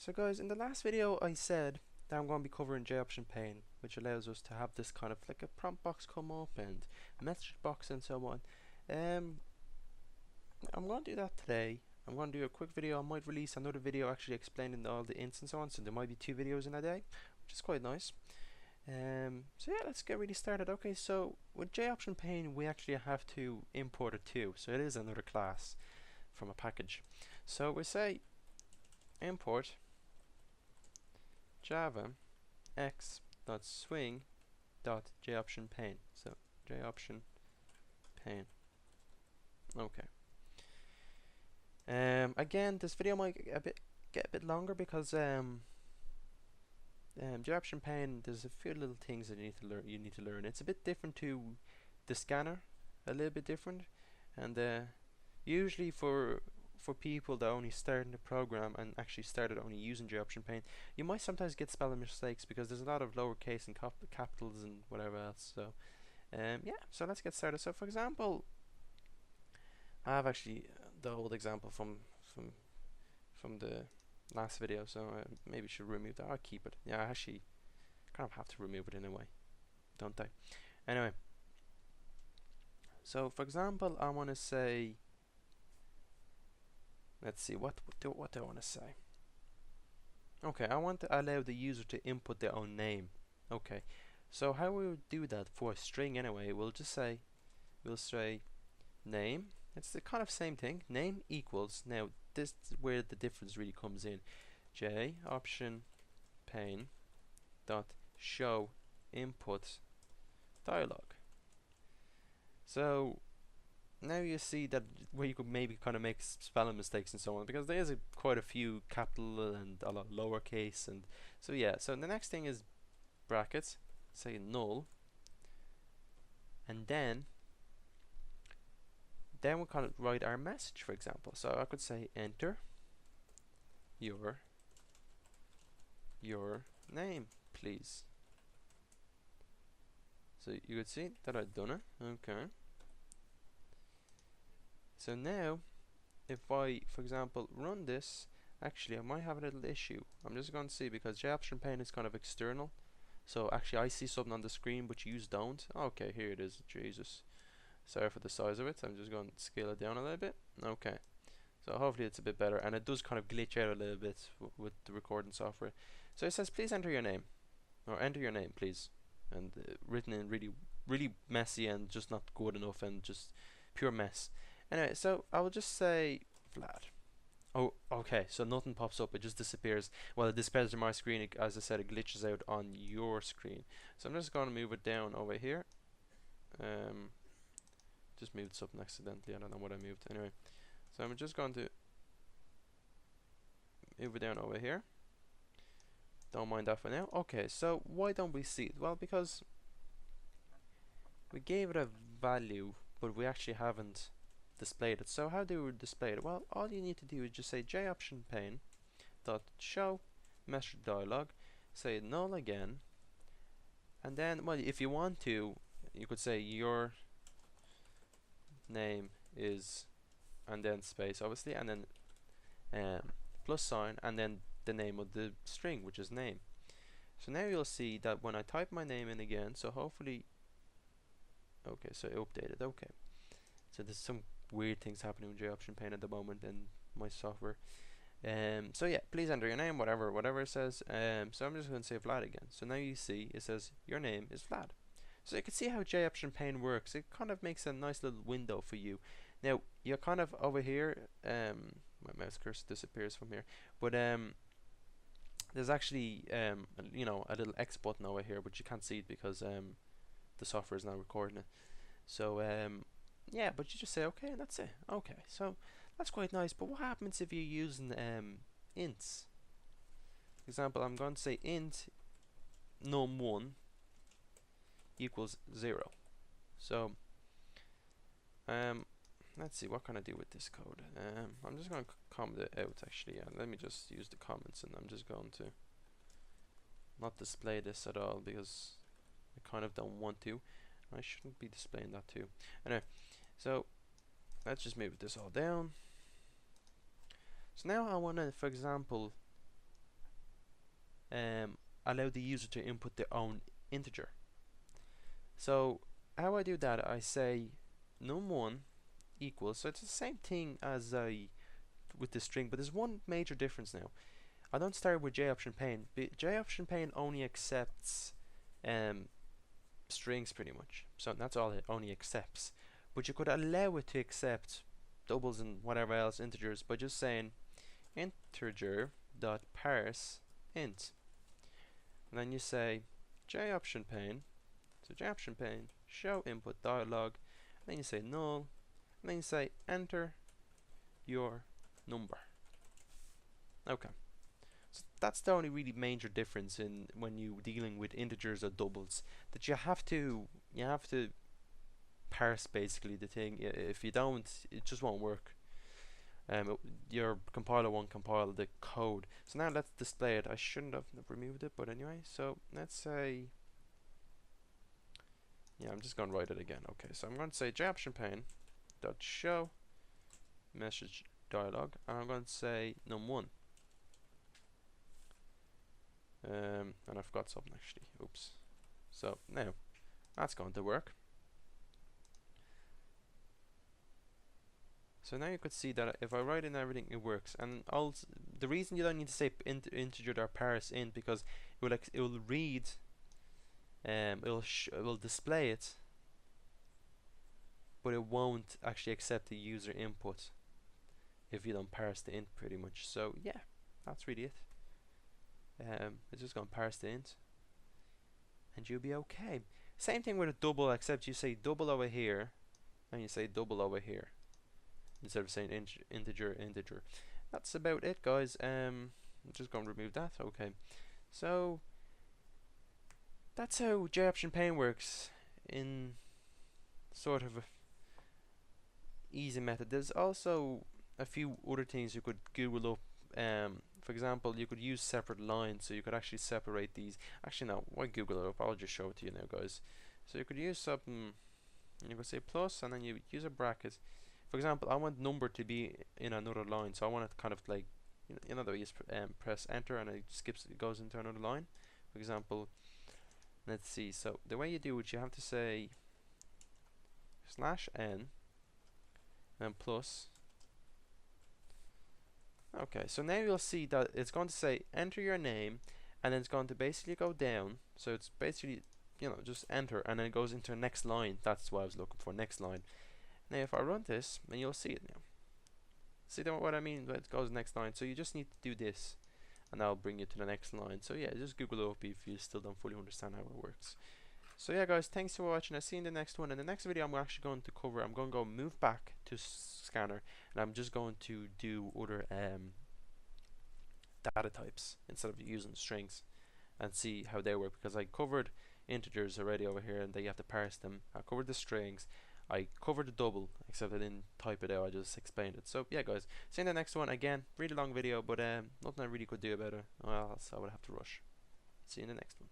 So guys, in the last video I said that I'm going to be covering JOptionPane, which allows us to have this kind of like a prompt box come up and a message box and so on. I'm going to do that today. I'm going to do a quick video. I might release another video actually explaining all the ints and so on, so there might be 2 videos in a day, which is quite nice. So yeah, let's get really started. Okay, so with JOptionPane we actually have to import it too, so it is another class from a package. So we say import java x.swing.JOptionPane. So JOptionPane. Okay. Again, this video might get a bit longer because JOptionPane, there's a few little things that you need to learn. It's a bit different to the scanner, a little bit different, and usually for people that only started the program and actually started only using JOptionPane, you might sometimes get spelling mistakes because there's a lot of lowercase and capitals and whatever else. So yeah, so let's get started. So for example, I have actually the old example from the last video, so I maybe should remove that. I'll keep it. Yeah, I actually kind of have to remove it in a way, don't I? Anyway, so for example, I want to say, let's see, what do I want to say? Okay, I want to allow the user to input their own name. Okay, so how we would do that for a string anyway? We'll say name. It's the kind of same thing. Name equals, now this is where the difference really comes in. JOptionPane.showInputDialog. So now you see that where you could maybe kind of make spelling mistakes and so on, because there is quite a few capital and a lot lowercase, and so yeah. So the next thing is brackets, say null, and then we kind of write our message, for example. So I could say enter your name, please. So you could see that I've done it. Okay. So now, if I, for example, run this, actually I might have a little issue. I'm just going to see, because JOptionPane is kind of external. So actually I see something on the screen, but you don't. Okay, here it is. Jesus. Sorry for the size of it. I'm just going to scale it down a little bit. Okay. So hopefully it's a bit better. And it does kind of glitch out a little bit with the recording software. So it says, please enter your name. Or enter your name, please. And written in really messy and just not good enough and just pure mess. Anyway, so I will just say Vlad. Oh, okay, so nothing pops up, it just disappears. Well, it disappears on my screen. As I said, it glitches out on your screen. So I'm just going to move it down over here. Just moved something accidentally, I don't know what I moved. Anyway, so I'm just going to move it down over here. Don't mind that for now. Okay, so why don't we see it? Well, because we gave it a value, but we actually haven't displayed it. So how do we display it? Well, all you need to do is just say JOptionPane.showMessageDialog, say null again, and then, well, if you want to, you could say your name is, and then space obviously, and then plus sign, and then the name of the string, which is name. So now you'll see that when I type my name in again, so hopefully, okay, so it updated. Okay, so there's some weird things happening with JOptionPane at the moment in my software. So yeah, please enter your name, whatever it says. So I'm just going to say Vlad again. So now you see it says your name is Vlad. So you can see how JOptionPane works. It kind of makes a nice little window for you. Now you're kind of over here. My mouse cursor disappears from here, but there's actually you know, a little X button over here, but you can't see it because the software is now recording it. So yeah, but you just say okay, and that's it. Okay, so that's quite nice. But what happens if you're using ints? For example, I'm going to say int num1 equals 0. So let's see, what can I do with this code? I'm just going to comment it out actually. Let me just use the comments, and I'm just going to not display this at all because I kind of don't want to. I shouldn't be displaying that too. Anyway, so let's just move this all down. So now I want to, for example, allow the user to input their own integer. So how I do that, I say num1 equals, so it's the same thing as with the string, but there's one major difference now. I don't start with JOptionPane. JOptionPane only accepts strings pretty much, so that's all it only accepts. But you could allow it to accept doubles and whatever else, integers, by just saying integer dot parse int, and then you say JOptionPane, so JOptionPane show input dialog, and then you say null, and then you say enter your number. Okay, so that's the only really major difference in when you dealing with integers or doubles, that you have to parse basically the thing. If you don't, it just won't work. Your compiler won't compile the code. So now let's display it. I shouldn't have removed it, but anyway, so let's say, yeah, I'm just going to write it again. Okay, so I'm going to say JOptionPane.showMessageDialog, and I'm going to say num1. And I forgot something actually. Oops. So now that's going to work. So now you could see that if I write in everything, it works. And also, the reason you don't need to say integer or parse int, because it will read, it will display it, but it won't actually accept the user input if you don't parse the int pretty much. So yeah, that's really it. It's just going to parse the int, and you'll be okay. Same thing with a double, except you say double over here, and you say double over here, instead of saying integer. That's about it, guys. I'm just going to remove that. Okay, so that's how JOptionPane works in sort of a easy method. There's also a few other things you could Google up. For example, you could use separate lines, so you could actually separate these. Actually, no, why Google it up? I'll just show it to you now, guys. So you could use something, you could say plus, and then you use a bracket. For example, I want number to be in another line, so I want it kind of like, you know the way you press enter and it goes into another line. For example, let's see. So the way you do it, you have to say /n and plus. Okay, so now you'll see that it's going to say enter your name, and then it's going to basically go down. So it's basically, just enter, and then it goes into the next line. That's what I was looking for, next line. Now if I run this, and you'll see it now. See what I mean? It goes next line. So you just need to do this, and that'll bring you to the next line. So yeah, just Google it up if you still don't fully understand how it works. So yeah, guys, thanks for watching. I'll see you in the next one. In the next video, I'm actually going to cover, I'm going to go move back to scanner, and I'm just going to do other data types instead of using strings, and see how they work, because I covered integers already over here and they have to parse them. I covered the strings, I covered the double, except I didn't type it out, I just explained it. So yeah, guys, see you in the next one. Again, really long video, but nothing I really could do about it, or else I would have to rush. See you in the next one.